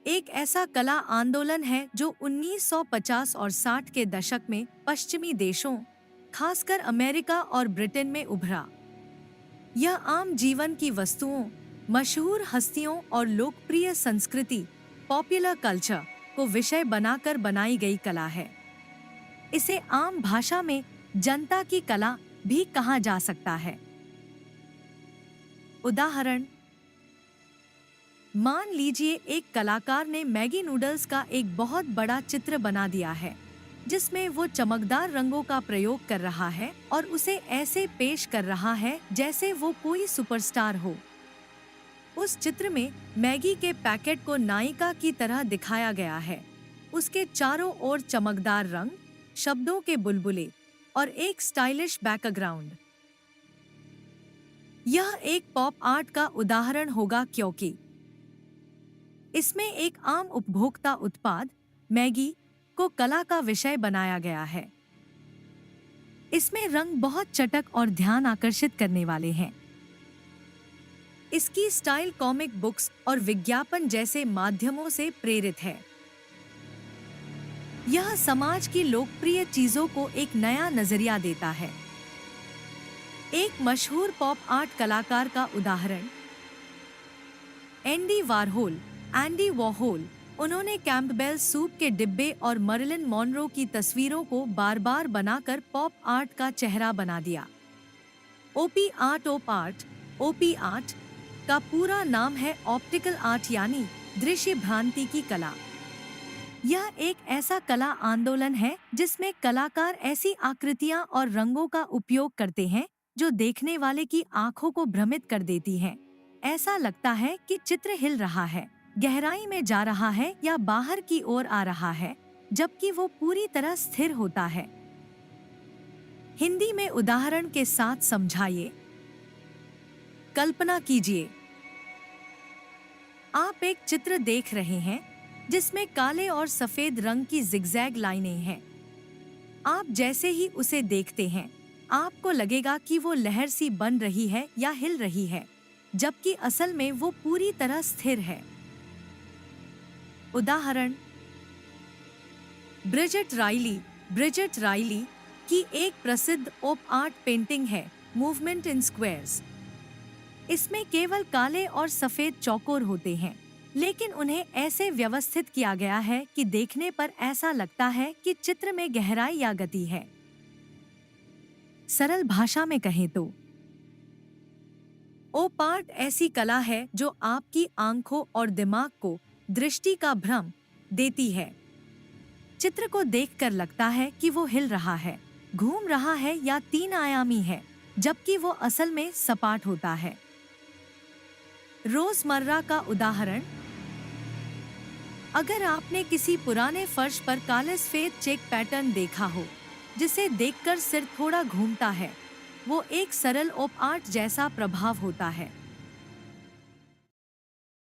एक ऐसा कला आंदोलन है जो 1950 और 60 के दशक में पश्चिमी देशों, खासकर अमेरिका और ब्रिटेन में उभरा। यह आम जीवन की वस्तुओं, मशहूर हस्तियों और लोकप्रिय संस्कृति पॉपुलर कल्चर को विषय बनाकर बनाई गई कला है। इसे आम भाषा में जनता की कला भी कहा जा सकता है। उदाहरण, मान लीजिए एक कलाकार ने मैगी नूडल्स का एक बहुत बड़ा चित्र बना दिया है जिसमें वो चमकदार रंगों का प्रयोग कर रहा है और उसे ऐसे पेश कर रहा है जैसे वो कोई सुपरस्टार हो। उस चित्र में मैगी के पैकेट को नायिका की तरह दिखाया गया है। उसके चारों ओर चमकदार रंग, शब्दों के बुलबुले और एक स्टाइलिश बैकग्राउंड। यह एक पॉप आर्ट का उदाहरण होगा क्योंकि इसमें एक आम उपभोक्ता उत्पाद मैगी को कला का विषय बनाया गया है। इसमें रंग बहुत चटक और ध्यान आकर्षित करने वाले हैं। इसकी स्टाइल कॉमिक बुक्स और विज्ञापन जैसे माध्यमों से प्रेरित है। यह समाज की लोकप्रिय चीजों को एक नया नजरिया देता है। एक मशहूर पॉप आर्ट कलाकार का उदाहरण एंडी वॉरहोल। उन्होंने कैम्पबेल सूप के डिब्बे और मरिलिन मोनरो की तस्वीरों को बार बार बनाकर पॉप आर्ट का चेहरा बना दिया। ओपी आर्ट का पूरा नाम है ऑप्टिकल आर्ट यानी दृश्य भ्रांति की कला। यह एक ऐसा कला आंदोलन है जिसमें कलाकार ऐसी आकृतियां और रंगों का उपयोग करते हैं जो देखने वाले की आंखों को भ्रमित कर देती हैं। ऐसा लगता है कि चित्र हिल रहा है, गहराई में जा रहा है या बाहर की ओर आ रहा है, जबकि वो पूरी तरह स्थिर होता है। हिंदी में उदाहरण के साथ समझाइए। कल्पना कीजिए, आप एक चित्र देख रहे हैं जिसमें काले और सफेद रंग की जिगजैग लाइनें हैं। आप जैसे ही उसे देखते हैं, आपको लगेगा कि वो लहर सी बन रही है या हिल रही है, जबकि असल में वो पूरी तरह स्थिर है। उदाहरण, ब्रिजेट राइली की एक प्रसिद्ध ओप आर्ट पेंटिंग है मूवमेंट इन स्क्वायर्स। इसमें केवल काले और सफेद चौकोर होते हैं, लेकिन उन्हें ऐसे व्यवस्थित किया गया है कि देखने पर ऐसा लगता है कि चित्र में गहराई या गति है। सरल भाषा में कहें तो ओप आर्ट ऐसी कला है जो आपकी आंखों और दिमाग को दृष्टि का भ्रम देती है। चित्र को देखकर लगता है कि वो हिल रहा है, घूम रहा है या तीन आयामी है, जबकि वो असल में सपाट होता है। रोजमर्रा का उदाहरण, अगर आपने किसी पुराने फर्श पर काले सफेद चेक पैटर्न देखा हो जिसे देखकर सिर थोड़ा घूमता है, वो एक सरल ओप आर्ट जैसा प्रभाव होता है।